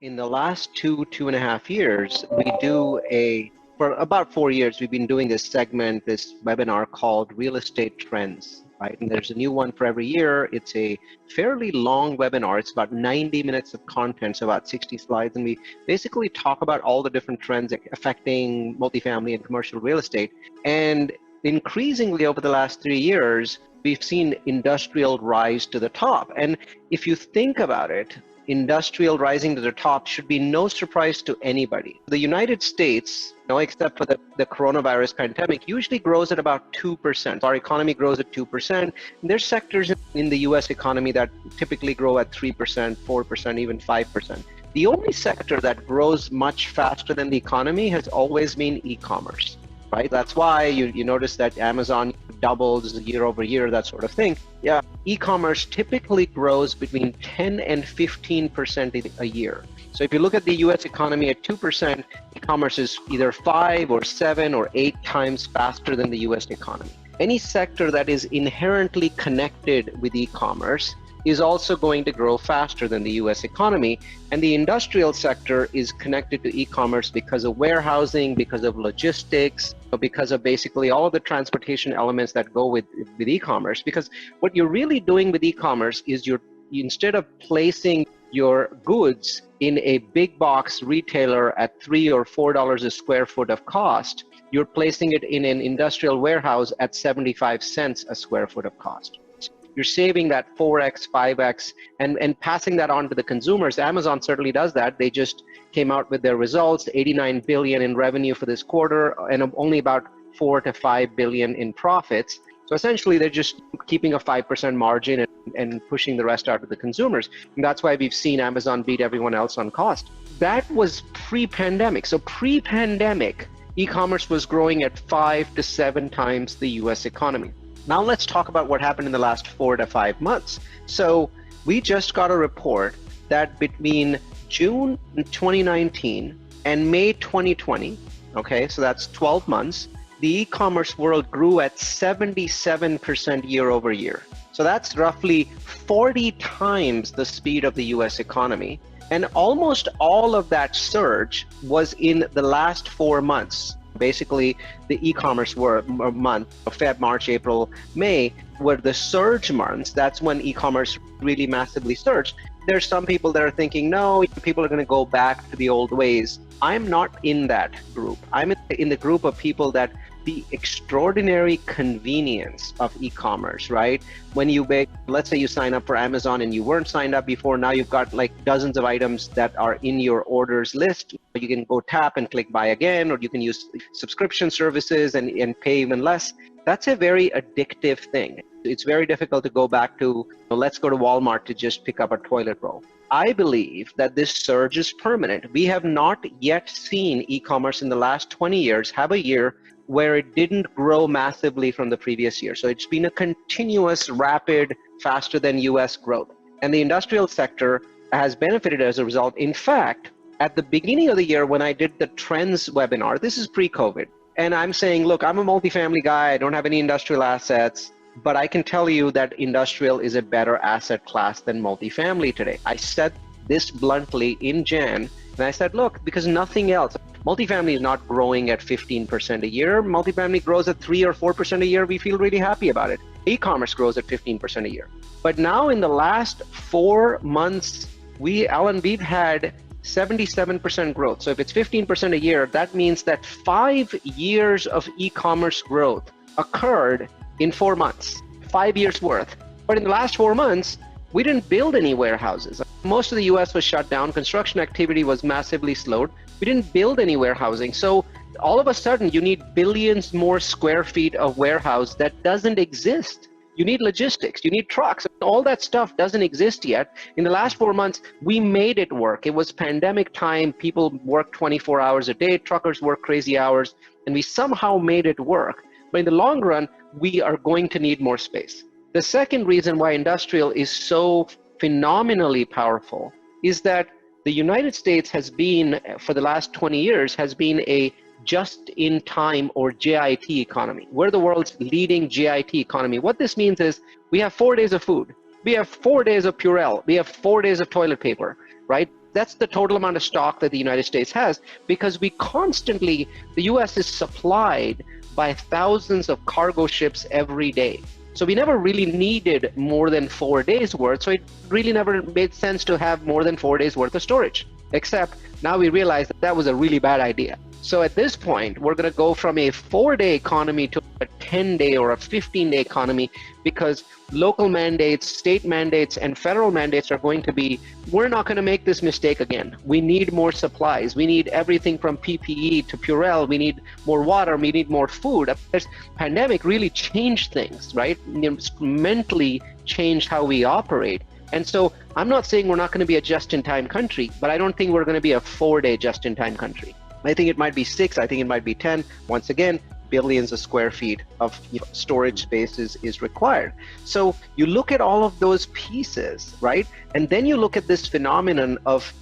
In the last 2.5 years, for about 4 years, we've been doing this webinar called Real Estate Trends, right? And there's a new one for every year. It's a fairly long webinar. It's about 90 minutes of content, so about 60 slides. And we basically talk about all the different trends affecting multifamily and commercial real estate. And increasingly over the last 3 years, we've seen industrial rise to the top. And if you think about it, industrial rising to the top should be no surprise to anybody. The United States, except for the coronavirus pandemic, usually grows at about 2%. Our economy grows at 2%. There's sectors in the US economy that typically grow at 3%, 4%, even 5%. The only sector that grows much faster than the economy has always been e-commerce, right? That's why you notice that Amazon doubles year over year, that sort of thing. Yeah, e-commerce typically grows between 10 and 15% a year. So if you look at the US economy at 2%, e-commerce is either 5 or 7 or 8 times faster than the US economy. Any sector that is inherently connected with e-commerce is also going to grow faster than the US economy. And the industrial sector is connected to e-commerce because of warehousing, because of logistics, because of basically all of the transportation elements that go with e-commerce. Because what you're really doing with e-commerce is instead of placing your goods in a big box retailer at $3 or $4 a square foot of cost, you're placing it in an industrial warehouse at 75 cents a square foot of cost. You're saving that 4x, 5x, and passing that on to the consumers. Amazon certainly does that. They just came out with their results, 89 billion in revenue for this quarter, and only about 4 to 5 billion in profits. So essentially, they're just keeping a 5% margin and pushing the rest out to the consumers. And that's why we've seen Amazon beat everyone else on cost. That was pre-pandemic. So pre-pandemic, e-commerce was growing at 5 to 7 times the US economy. Now let's talk about what happened in the last 4 to 5 months. So we just got a report that between June 2019 and May 2020, okay, so that's 12 months, the e-commerce world grew at 77% year over year. So that's roughly 40 times the speed of the US economy. And almost all of that surge was in the last 4 months. Basically, the e-commerce month, Feb, March, April, May, were the surge months. That's when e-commerce really massively surged. There's some people that are thinking, no, people are going to go back to the old ways. I'm not in that group. I'm in the group of people that the extraordinary convenience of e-commerce, right? When let's say you sign up for Amazon and you weren't signed up before, now you've got like dozens of items that are in your orders list. You can go tap and click buy again, or you can use subscription services and pay even less. That's a very addictive thing. It's very difficult to go back to, let's go to Walmart to just pick up a toilet roll. I believe that this surge is permanent. We have not yet seen e-commerce in the last 20 years have a year where it didn't grow massively from the previous year. So it's been a continuous, rapid, faster than US growth. And the industrial sector has benefited as a result. In fact, at the beginning of the year when I did the Trends webinar, this is pre-COVID, and I'm saying, look, I'm a multifamily guy, I don't have any industrial assets, but I can tell you that industrial is a better asset class than multifamily today. I said this bluntly in Jan, and I said, look, because nothing else, multifamily is not growing at 15% a year. Multifamily grows at 3 or 4% a year. We feel really happy about it. E-commerce grows at 15% a year. But now in the last 4 months, Allen, we've had 77% growth. So if it's 15% a year, that means that 5 years of e-commerce growth occurred in 4 months, 5 years worth. But in the last 4 months, we didn't build any warehouses. Most of the US was shut down. Construction activity was massively slowed. We didn't build any warehousing. So all of a sudden, you need billions more square feet of warehouse that doesn't exist. You need logistics, you need trucks. All that stuff doesn't exist yet. In the last 4 months, we made it work. It was pandemic time. People worked 24 hours a day. Truckers work crazy hours. And we somehow made it work. But in the long run, we are going to need more space. The second reason why industrial is so phenomenally powerful is that the United States has been, for the last 20 years, has been a just-in-time or JIT economy. We're the world's leading JIT economy. What this means is we have 4 days of food. We have 4 days of Purell. We have 4 days of toilet paper, right? That's the total amount of stock that the United States has, because the US is supplied by thousands of cargo ships every day. So we never really needed more than 4 days worth. So it really never made sense to have more than 4 days worth of storage, except now we realize that that was a really bad idea. So at this point, we're going to go from a 4-day economy to a 10-day or a 15-day economy, because local mandates, state mandates, and federal mandates are going to be, we're not going to make this mistake again. We need more supplies. We need everything from PPE to Purell. We need more water. We need more food. This pandemic really changed things, right? Mentally changed how we operate. And so I'm not saying we're not going to be a just-in-time country, but I don't think we're going to be a 4-day just-in-time country. I think it might be 6, I think it might be 10. Once again, billions of square feet of storage spaces is required. So you look at all of those pieces, right? And then you look at this phenomenon of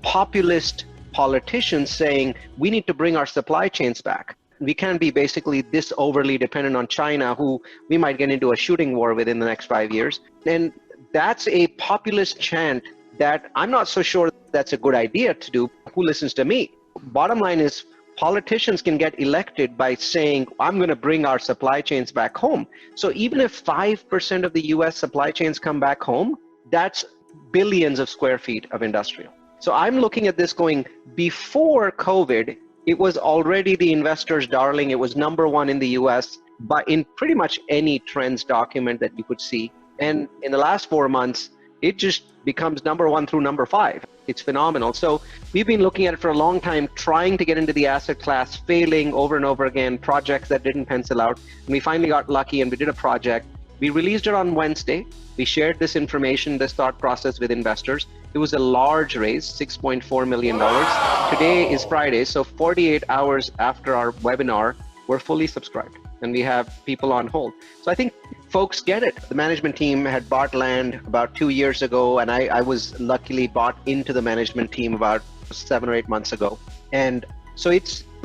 populist politicians saying, we need to bring our supply chains back. We can't be basically this overly dependent on China, who we might get into a shooting war with in the next 5 years. And that's a populist chant that I'm not so sure that's a good idea to do. Who listens to me? Bottom line is, politicians can get elected by saying, I'm going to bring our supply chains back home. So even if 5% of the US supply chains come back home, that's billions of square feet of industrial. So I'm looking at this going, before COVID, it was already the investor's darling. It was number one in the US, but in pretty much any trends document that you could see. And in the last 4 months, it just becomes number 1 through number 5. It's phenomenal. So we've been looking at it for a long time, trying to get into the asset class, failing over and over again, projects that didn't pencil out. And we finally got lucky and we did a project. We released it on Wednesday. We shared this information, this thought process with investors. It was a large raise, $6.4 million. Wow. Today is Friday, so 48 hours after our webinar, we're fully subscribed and we have people on hold. So I think folks get it. The management team had bought land about 2 years ago, and I was luckily bought into the management team about 7 or 8 months ago. And so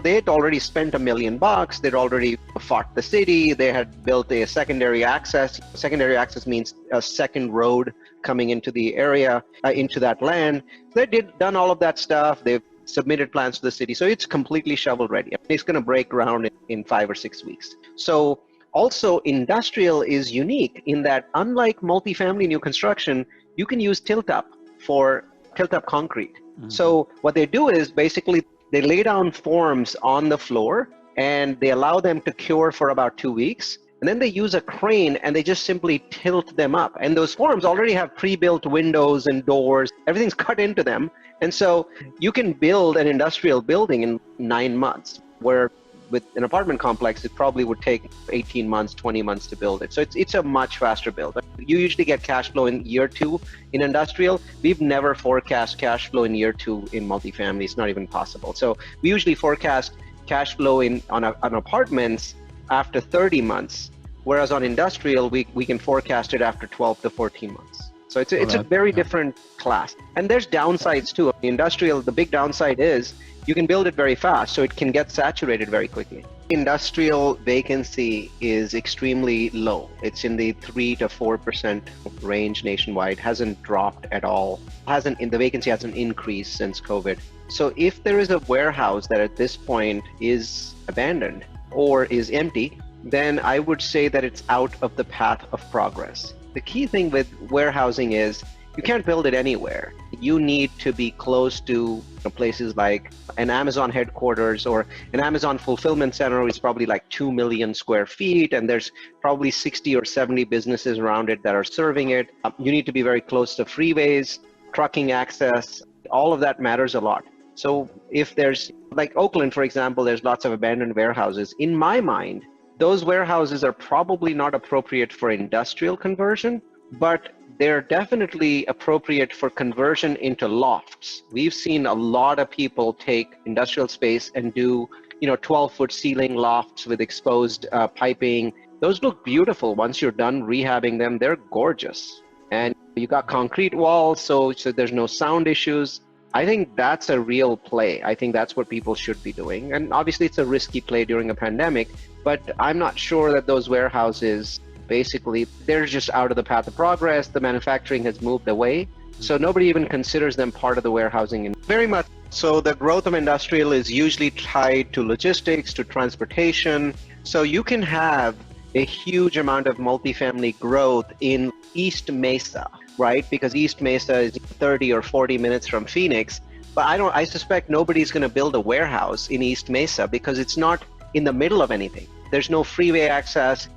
they had already spent $1 million. They'd already fought the city. They had built a secondary access. Secondary access means a second road coming into the area, into that land. They done all of that stuff. They've submitted plans to the city. So it's completely shovel ready. It's going to break ground in 5 or 6 weeks. So also, industrial is unique in that, unlike multifamily new construction, you can use tilt-up for tilt-up concrete. Mm-hmm. So what they do is basically they lay down forms on the floor and they allow them to cure for about 2 weeks. And then they use a crane and they just simply tilt them up. And those forms already have pre-built windows and doors. Everything's cut into them. And so you can build an industrial building in 9 months, where with an apartment complex, it probably would take 18 months, 20 months to build it. So it's a much faster build. You usually get cash flow in year 2 in industrial. We've never forecast cash flow in year 2 in multifamily. It's not even possible. So we usually forecast cash flow on apartments after 30 months, whereas on industrial, we can forecast it after 12 to 14 months. So it's a very different class. And there's downsides too. Industrial, the big downside is you can build it very fast, so it can get saturated very quickly. Industrial vacancy is extremely low. It's in the 3 to 4% range nationwide, hasn't dropped at all. The vacancy hasn't increased since COVID. So if there is a warehouse that at this point is abandoned or is empty, then I would say that it's out of the path of progress. The key thing with warehousing is you can't build it anywhere. You need to be close to places like an Amazon headquarters or an Amazon fulfillment center, which is probably like 2 million square feet, and there's probably 60 or 70 businesses around it that are serving it. You need to be very close to freeways, trucking access. All of that matters a lot. So if there's, like Oakland, for example, there's lots of abandoned warehouses. In my mind, those warehouses are probably not appropriate for industrial conversion, but they're definitely appropriate for conversion into lofts. We've seen a lot of people take industrial space and do 12-foot ceiling lofts with exposed piping. Those look beautiful. Once you're done rehabbing them, they're gorgeous. And you got concrete walls, so there's no sound issues. I think that's a real play. I think that's what people should be doing. And obviously it's a risky play during a pandemic, but I'm not sure that those warehouses, basically, they're just out of the path of progress. The manufacturing has moved away. So nobody even considers them part of the warehousing. Very much so. The growth of industrial is usually tied to logistics, to transportation. So you can have a huge amount of multifamily growth in East Mesa, right? Because East Mesa is 30 or 40 minutes from Phoenix. But I suspect nobody's going to build a warehouse in East Mesa because it's not in the middle of anything. There's no freeway access.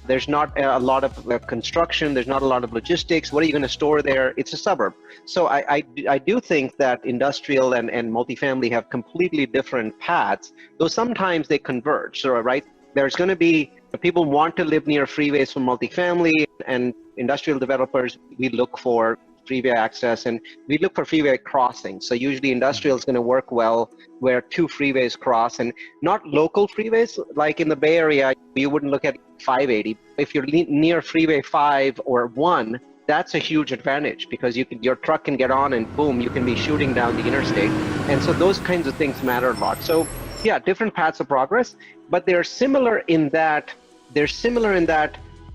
There's not a lot of construction. There's not a lot of logistics. What are you going to store there? It's a suburb. So I do think that industrial and multifamily have completely different paths, though sometimes they converge. So, right, there's going to be people want to live near freeways for multifamily, and industrial developers, we look for freeway access and we look for freeway crossings. So usually industrial is going to work well where two freeways cross, and not local freeways. Like in the Bay Area, you wouldn't look at 580. If you're near Freeway 5 or 1, that's a huge advantage because your truck can get on and boom, you can be shooting down the interstate. And so those kinds of things matter a lot. So yeah, different paths of progress, but they're similar in that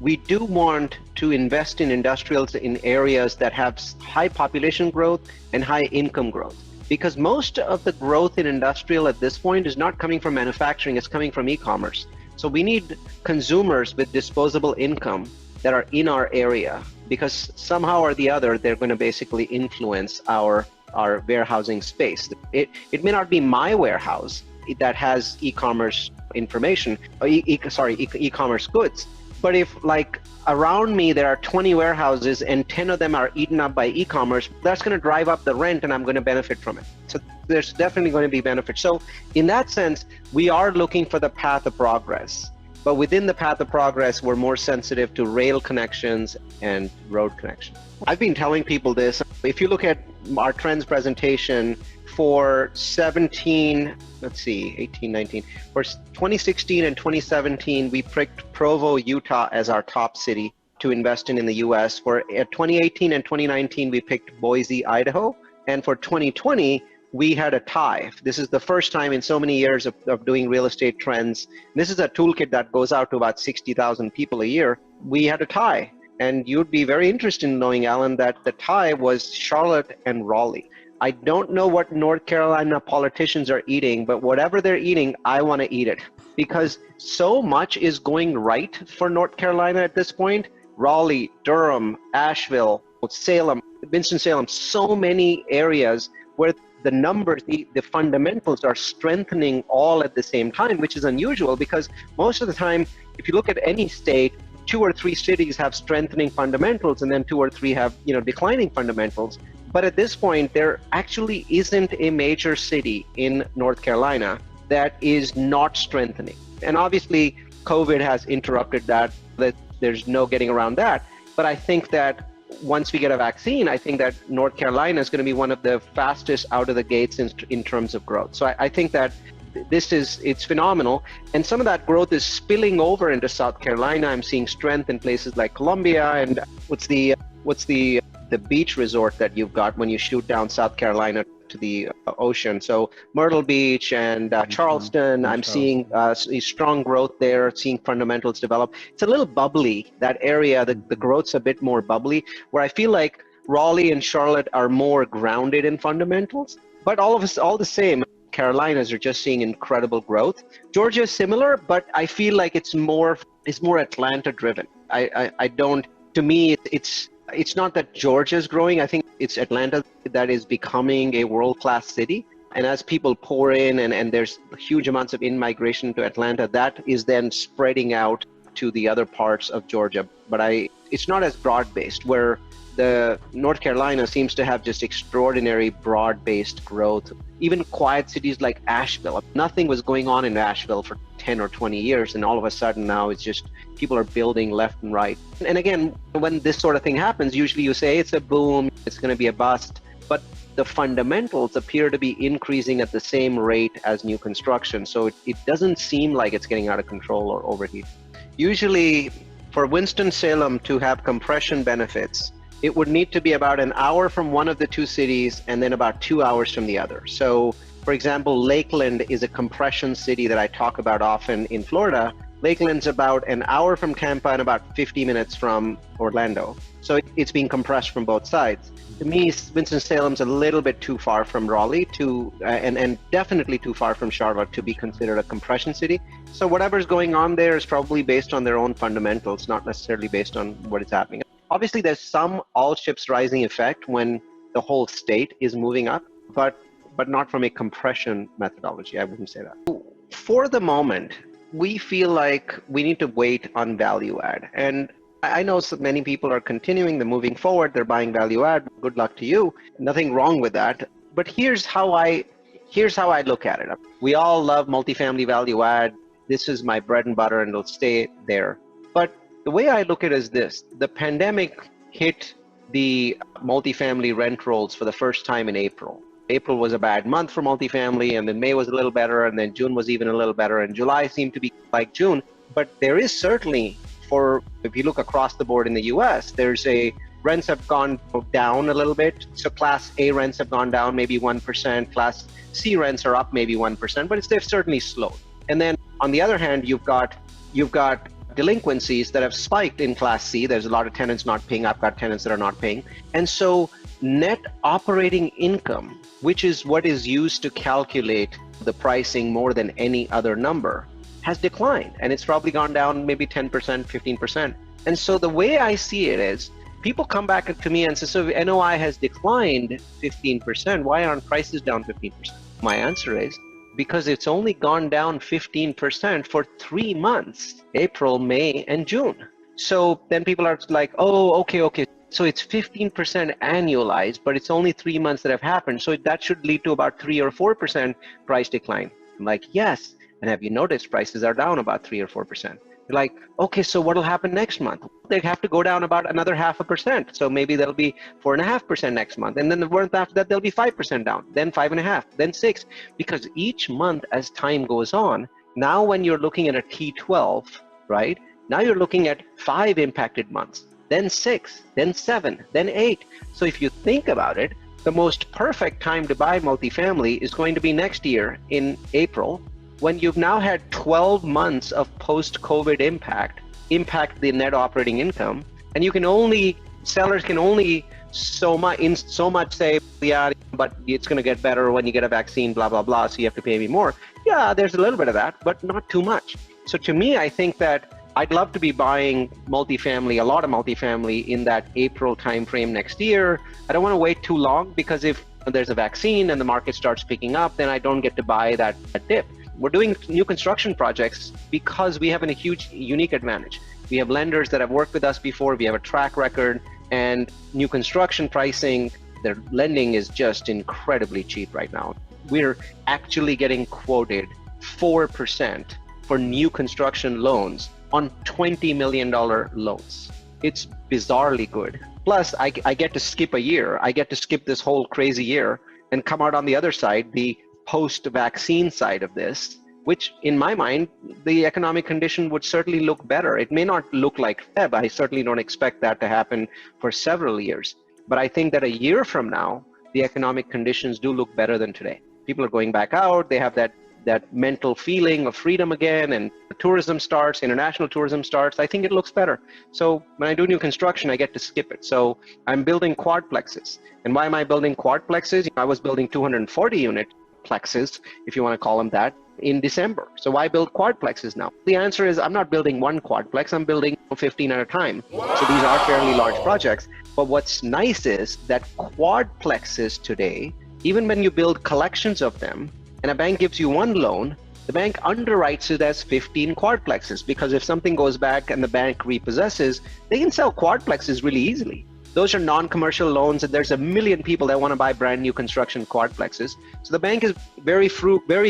we do want to invest in industrials in areas that have high population growth and high income growth. Because most of the growth in industrial at this point is not coming from manufacturing, it's coming from e-commerce. So we need consumers with disposable income that are in our area, because somehow or the other, they're going to basically influence our warehousing space. It may not be my warehouse that has e-commerce information, e-commerce goods. But if like around me, there are 20 warehouses and 10 of them are eaten up by e-commerce, that's going to drive up the rent and I'm going to benefit from it. So there's definitely going to be benefit. So in that sense, we are looking for the path of progress. But within the path of progress, we're more sensitive to rail connections and road connections. I've been telling people this. If you look at our trends presentation for 18, 19. For 2016 and 2017, we picked Provo, Utah as our top city to invest in the US. For 2018 and 2019, we picked Boise, Idaho. And for 2020, we had a tie. This is the first time in so many years of doing real estate trends. This is a toolkit that goes out to about 60,000 people a year. We had a tie. And you'd be very interested in knowing, Alan, that the tie was Charlotte and Raleigh. I don't know what North Carolina politicians are eating, but whatever they're eating, I want to eat it. Because so much is going right for North Carolina at this point. Raleigh, Durham, Asheville, Salem, Winston-Salem, so many areas where the numbers, the fundamentals are strengthening all at the same time, which is unusual because most of the time, if you look at any state, 2 or 3 cities have strengthening fundamentals and then 2 or 3 have, declining fundamentals. But at this point, there actually isn't a major city in North Carolina that is not strengthening. And obviously, COVID has interrupted that there's no getting around that. But I think that once we get a vaccine, I think that North Carolina is going to be one of the fastest out of the gates in terms of growth. So I think that it's phenomenal. And some of that growth is spilling over into South Carolina. I'm seeing strength in places like Columbia and what's the beach resort that you've got when you shoot down South Carolina to the ocean. So Myrtle Beach and Charleston, I'm seeing strong growth there, seeing fundamentals develop. It's a little bubbly, that area, the growth's a bit more bubbly, where I feel like Raleigh and Charlotte are more grounded in fundamentals. But all the same, Carolinas are just seeing incredible growth. Georgia is similar, but I feel like it's more Atlanta driven. To me, it's not that Georgia is growing. I think it's Atlanta that is becoming a world-class city. And as people pour in and there's huge amounts of in-migration to Atlanta, that is then spreading out to the other parts of Georgia. But it's not as broad-based, where the North Carolina seems to have just extraordinary broad-based growth. Even quiet cities like Asheville. Nothing was going on in Asheville for 10 or 20 years, and all of a sudden now it's just people are building left and right. And again, when this sort of thing happens, usually you say it's a boom, it's going to be a bust, but the fundamentals appear to be increasing at the same rate as new construction. So it doesn't seem like it's getting out of control or overheating. Usually for Winston-Salem to have compression benefits, it would need to be about an hour from one of the 2 cities and then about 2 hours from the other. So for example, Lakeland is a compression city that I talk about often in Florida. Lakeland's about an hour from Tampa and about 50 minutes from Orlando. So it's being compressed from both sides. To me, Winston-Salem's a little bit too far from Raleigh and definitely too far from Charlotte to be considered a compression city. So whatever's going on there is probably based on their own fundamentals, not necessarily based on what is happening. Obviously, there's some all ships rising effect when the whole state is moving up, but not from a compression methodology. I wouldn't say that. For the moment, we feel like we need to wait on value add. And I know so many people are continuing, they're moving forward, they're buying value add. Good luck to you. Nothing wrong with that. But here's how I look at it. We all love multifamily value add. This is my bread and butter and it'll stay there. But the way I look at it is this: the pandemic hit the multifamily rent rolls for the first time in April. April was a bad month for multifamily, and then May was a little better, and then June was even a little better, and July seemed to be like June. But there is certainly, if you look across the board in the US, rents have gone down a little bit. So Class A rents have gone down maybe 1%, Class C rents are up maybe 1%, but they've certainly slowed. And then on the other hand, you've got delinquencies that have spiked in Class C. There's a lot of tenants not paying. I've got tenants that are not paying. And so net operating income, which is what is used to calculate the pricing more than any other number, has declined. And it's probably gone down maybe 10%, 15%. And so the way I see it is, people come back to me and say, so if NOI has declined 15%, why aren't prices down 15%? My answer is, because it's only gone down 15% for 3 months, April, May, and June. So then people are like, oh, okay. So it's 15% annualized, but it's only 3 months that have happened. So that should lead to about 3 or 4% price decline. I'm like, yes. And have you noticed prices are down about 3 or 4%? You're like, okay, so what'll happen next month? They have to go down about another 0.5%. So maybe there'll be 4.5% next month. And then the month after that, there'll be 5% down, then 5.5%, then 6%. Because each month as time goes on, now when you're looking at a T12, right? Now you're looking at 5 impacted months, then 6, then 7, then 8. So if you think about it, the most perfect time to buy multifamily is going to be next year in April, when you've now had 12 months of post-COVID impact the net operating income, and sellers can only so much say, yeah, but it's going to get better when you get a vaccine, blah, blah, blah, so you have to pay me more. Yeah, there's a little bit of that, but not too much. So to me, I think that I'd love to be buying multifamily, a lot of multifamily in that April timeframe next year. I don't want to wait too long, because if there's a vaccine and the market starts picking up, then I don't get to buy that dip. We're doing new construction projects because we have a huge, unique advantage. We have lenders that have worked with us before. We have a track record, and new construction pricing, their lending is just incredibly cheap right now. We're actually getting quoted 4% for new construction loans on $20 million loans. It's bizarrely good. Plus, I get to skip a year. I get to skip this whole crazy year and come out on the other side, the post-vaccine side of this, which in my mind, the economic condition would certainly look better. It may not look like Feb. I certainly don't expect that to happen for several years. But I think that a year from now, the economic conditions do look better than today. People are going back out. They have that mental feeling of freedom again, and tourism starts, international tourism starts. I think it looks better. So when I do new construction, I get to skip it. So I'm building quadplexes. And why am I building quadplexes? I was building 240 unit plexes, if you want to call them that, in December. So why build quadplexes now? The answer is, I'm not building one quadplex, I'm building 15 at a time. Wow. So these are fairly large projects. But what's nice is that quadplexes today, even when you build collections of them, and a bank gives you one loan, the bank underwrites it as 15 quadplexes, because if something goes back and the bank repossesses, they can sell quadplexes really easily. Those are non-commercial loans, and there's a million people that want to buy brand new construction quadplexes. So the bank is very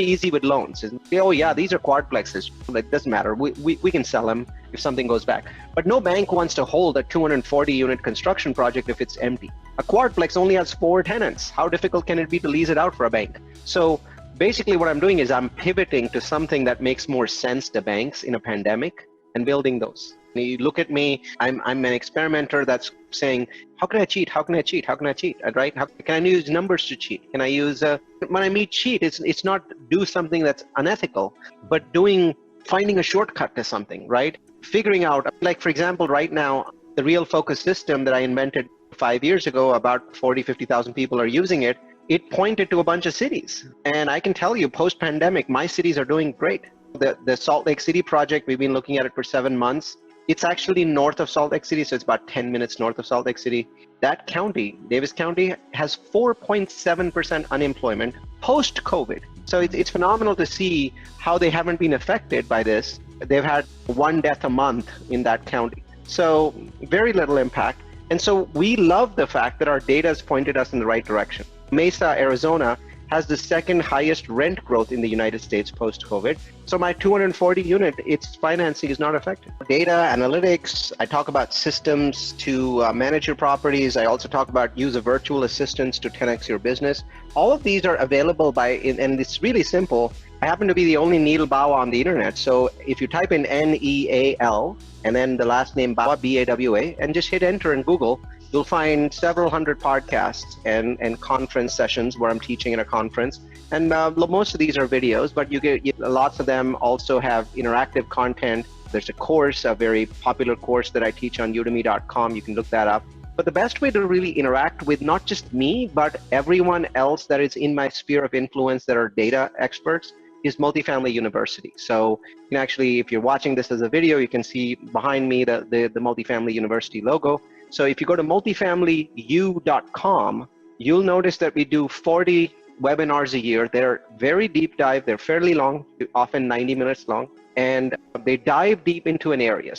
easy with loans. Oh yeah, these are quadplexes. It doesn't matter. We can sell them if something goes back. But no bank wants to hold a 240 unit construction project if it's empty. A quadplex only has 4 tenants. How difficult can it be to lease it out for a bank? So basically what I'm doing is I'm pivoting to something that makes more sense to banks in a pandemic and building those. You look at me, I'm an experimenter that's saying, how can I cheat? How can I cheat? How can I cheat? Right? Can I use numbers to cheat? Can I use, when I mean cheat, it's not do something that's unethical, but doing finding a shortcut to something, right? Figuring out, like for example, right now, the real focus system that I invented 5 years ago, about 40, 50,000 people are using it. It pointed to a bunch of cities. And I can tell you, post-pandemic, my cities are doing great. The Salt Lake City project, we've been looking at it for 7 months. It's actually north of Salt Lake City, so it's about 10 minutes north of Salt Lake City. That county, Davis County, has 4.7% unemployment post-COVID. So it's phenomenal to see how they haven't been affected by this. They've had one death a month in that county. So very little impact. And so we love the fact that our data has pointed us in the right direction. Mesa, Arizona has the second highest rent growth in the United States post-COVID. So my 240 unit, its financing is not affected. Data, analytics, I talk about systems to manage your properties. I also talk about use of virtual assistants to 10x your business. All of these are available and it's really simple. I happen to be the only Neal Bawa on the internet. So if you type in Neal and then the last name Bawa, B-A-W-A, and just hit enter in Google, you'll find several hundred podcasts and conference sessions where I'm teaching in a conference. And most of these are videos, but lots of them also have interactive content. There's a course, a very popular course that I teach on udemy.com. You can look that up. But the best way to really interact with not just me, but everyone else that is in my sphere of influence that are data experts is Multifamily University. So you can actually, if you're watching this as a video, you can see behind me the Multifamily University logo. So if you go to multifamilyu.com, you'll notice that we do 40 webinars a year. They're very deep dive. They're fairly long, often 90 minutes long, and they dive deep into an area.